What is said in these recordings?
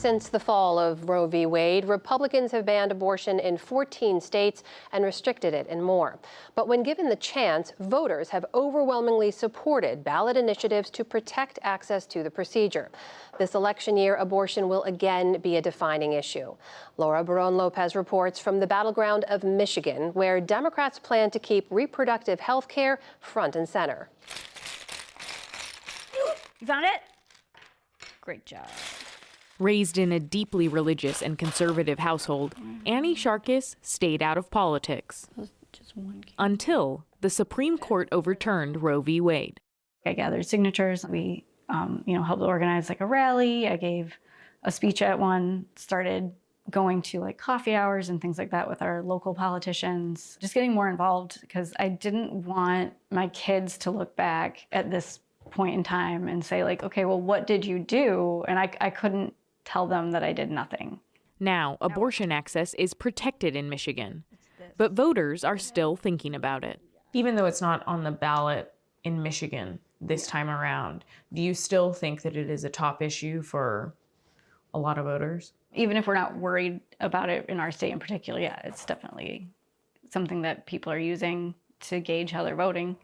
Since the fall of Roe v. Wade, Republicans have banned abortion in 14 states and restricted it in more. But when given the chance, voters have overwhelmingly supported ballot initiatives to protect access to the procedure. This election year, abortion will again be a defining issue. Laura Barón-Lopez reports from the battleground of Michigan, where Democrats plan to keep reproductive health care front and center. You found it? Great job. Raised in a deeply religious and conservative household, Annie Sharkis stayed out of politics until the Supreme Court overturned Roe v. Wade. I gathered signatures. We, helped organize like a rally. I gave a speech at one, started going to like coffee hours and things like that with our local politicians, just getting more involved because I didn't want my kids to look back at this point in time and say like, okay, well, what did you do? And I couldn't tell them that I did nothing. Now, abortion access is protected in Michigan, but voters are still thinking about it. Even though it's not on the ballot in Michigan this time around, do you still think that it is a top issue for a lot of voters? Even if we're not worried about it in our state in particular, yeah, it's definitely something that people are using to gauge how they're voting.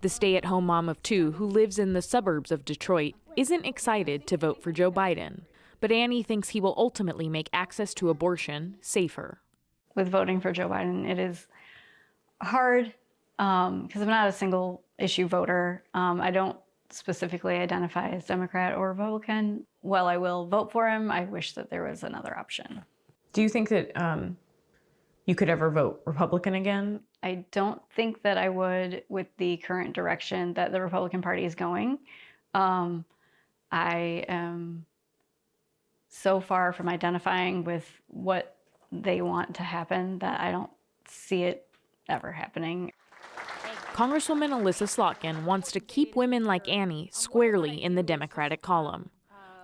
The stay-at-home mom of two who lives in the suburbs of Detroit isn't excited to vote for Joe Biden, but Annie thinks he will ultimately make access to abortion safer. With voting for Joe Biden, it is hard because I'm not a single-issue voter. I don't specifically identify as Democrat or Republican. While I will vote for him, I wish that there was another option. Do you think that you could ever vote Republican again? I don't think that I would with the current direction that the Republican Party is going. I am so far from identifying with what they want to happen that I don't see it ever happening. Congresswoman Elissa Slotkin wants to keep women like Annie squarely in the Democratic column.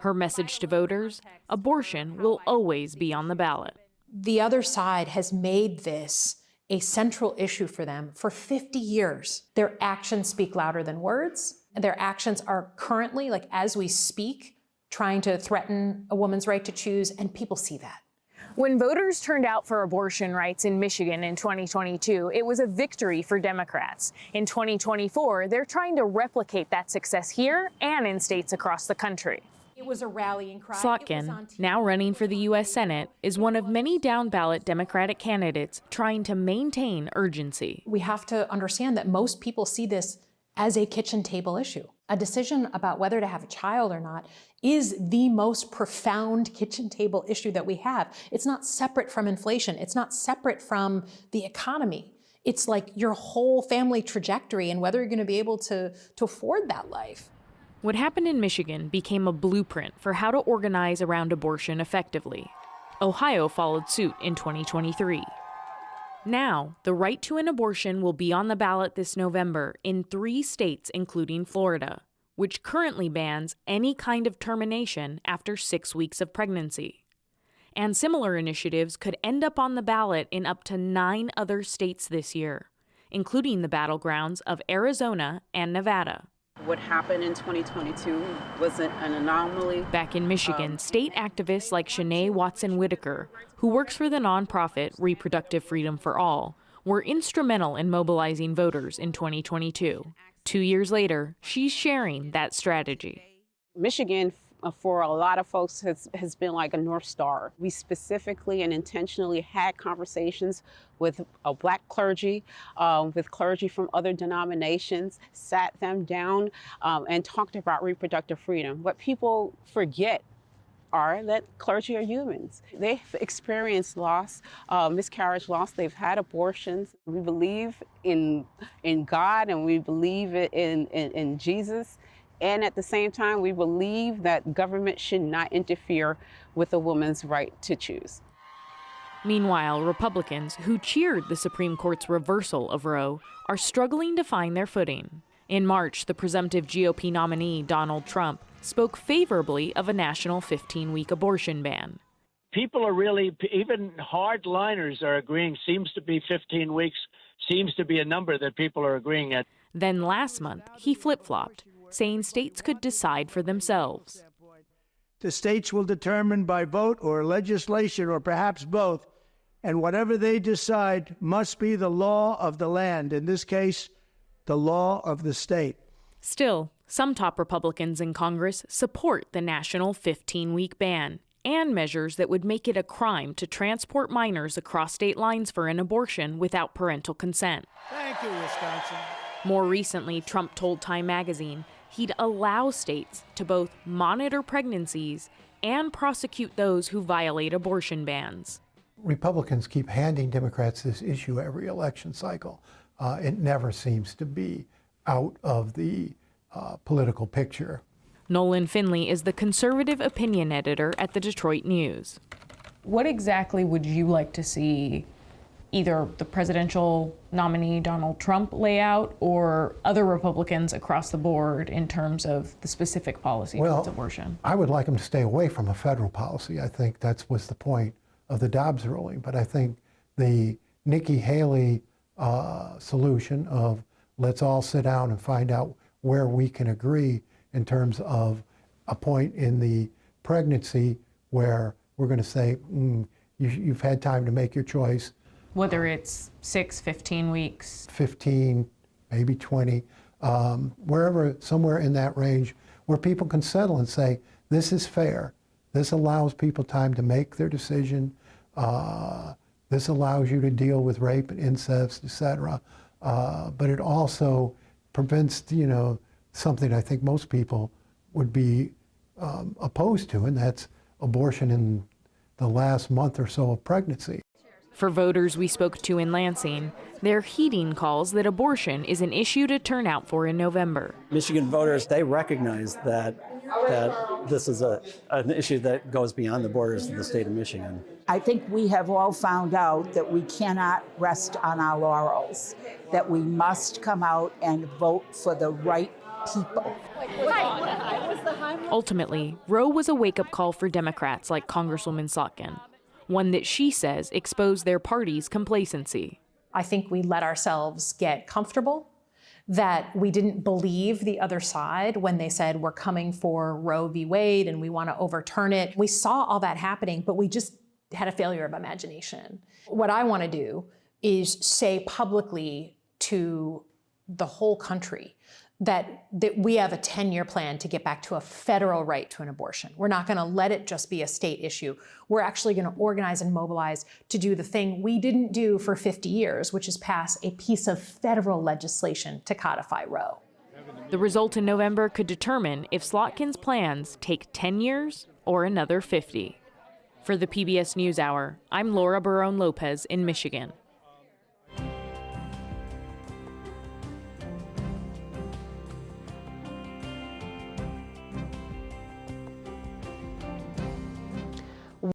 Her message to voters: abortion will always be on the ballot. The other side has made this a central issue for them for 50 years. Their actions speak louder than words. Their actions are currently, like as we speak, trying to threaten a woman's right to choose, and people see that. When voters turned out for abortion rights in Michigan in 2022, it was a victory for Democrats. In 2024, they're trying to replicate that success here and in states across the country. It was a rallying cry. Slotkin, now running for the U.S. Senate, is one of many down-ballot Democratic candidates trying to maintain urgency. We have to understand that most people see this as a kitchen table issue. A decision about whether to have a child or not is the most profound kitchen table issue that we have. It's not separate from inflation. It's not separate from the economy. It's like your whole family trajectory and whether you're going to be able to afford that life. What happened in Michigan became a blueprint for how to organize around abortion effectively. Ohio followed suit in 2023. Now, the right to an abortion will be on the ballot this November in 3 states, including Florida, which currently bans any kind of termination after 6 weeks of pregnancy. And similar initiatives could end up on the ballot in up to 9 other states this year, including the battlegrounds of Arizona and Nevada. What happened in 2022 wasn't an anomaly. Back in Michigan, state activists like Shanae Watson-Whitaker, who works for the nonprofit Reproductive Freedom for All, were instrumental in mobilizing voters in 2022. 2 years later, she's sharing that strategy. Michigan, for a lot of folks, has been like a North Star. We specifically and intentionally had conversations with Black clergy, with clergy from other denominations, sat them down and talked about reproductive freedom. What people forget are that clergy are humans. They've experienced loss, miscarriage loss, they've had abortions. We believe in God and we believe in Jesus. And at the same time, we believe that government should not interfere with a woman's right to choose. Meanwhile, Republicans who cheered the Supreme Court's reversal of Roe are struggling to find their footing. In March, the presumptive GOP nominee, Donald Trump, spoke favorably of a national 15-week abortion ban. People are really, even hardliners are agreeing, seems to be 15 weeks, seems to be a number that people are agreeing at. Then last month, he flip-flopped, saying states could decide for themselves. The states will determine by vote or legislation or perhaps both, and whatever they decide must be the law of the land, in this case, the law of the state. Still, some top Republicans in Congress support the national 15-week ban and measures that would make it a crime to transport minors across state lines for an abortion without parental consent. Thank you, Wisconsin. More recently, Trump told Time magazine he'd allow states to both monitor pregnancies and prosecute those who violate abortion bans. Republicans keep handing Democrats this issue every election cycle. It never seems to be out of the political picture. Nolan Finley is the conservative opinion editor at the Detroit News. What exactly would you like to see either the presidential nominee Donald Trump lay out or other Republicans across the board in terms of the specific policy towards abortion? I would like them to stay away from a federal policy. I think that was the point of the Dobbs ruling. But I think the Nikki Haley solution of let's all sit down and find out where we can agree in terms of a point in the pregnancy where we're going to say, you've had time to make your choice. Whether it's 6, 15 weeks. 15, maybe 20, wherever, somewhere in that range where people can settle and say, this is fair. This allows people time to make their decision. This allows you to deal with rape and incest, etc. But it also prevents, something I think most people would be opposed to, and that's abortion in the last month or so of pregnancy. For voters we spoke to in Lansing, they're heeding calls that abortion is an issue to turn out for in November. Michigan voters, they recognize that this is an issue that goes beyond the borders of the state of Michigan. I think we have all found out that we cannot rest on our laurels, that we must come out and vote for the right people. Ultimately, Roe was a wake-up call for Democrats like Congresswoman Slotkin, one that she says exposed their party's complacency. I think we let ourselves get comfortable, that we didn't believe the other side when they said we're coming for Roe v. Wade and we want to overturn it. We saw all that happening, but we just had a failure of imagination. What I want to do is say publicly to the whole country that we have a 10-year plan to get back to a federal right to an abortion. We're not going to let it just be a state issue. We're actually going to organize and mobilize to do the thing we didn't do for 50 years, which is pass a piece of federal legislation to codify Roe. The result in November could determine if Slotkin's plans take 10 years or another 50. For the PBS NewsHour, I'm Laura Barone Lopez in Michigan.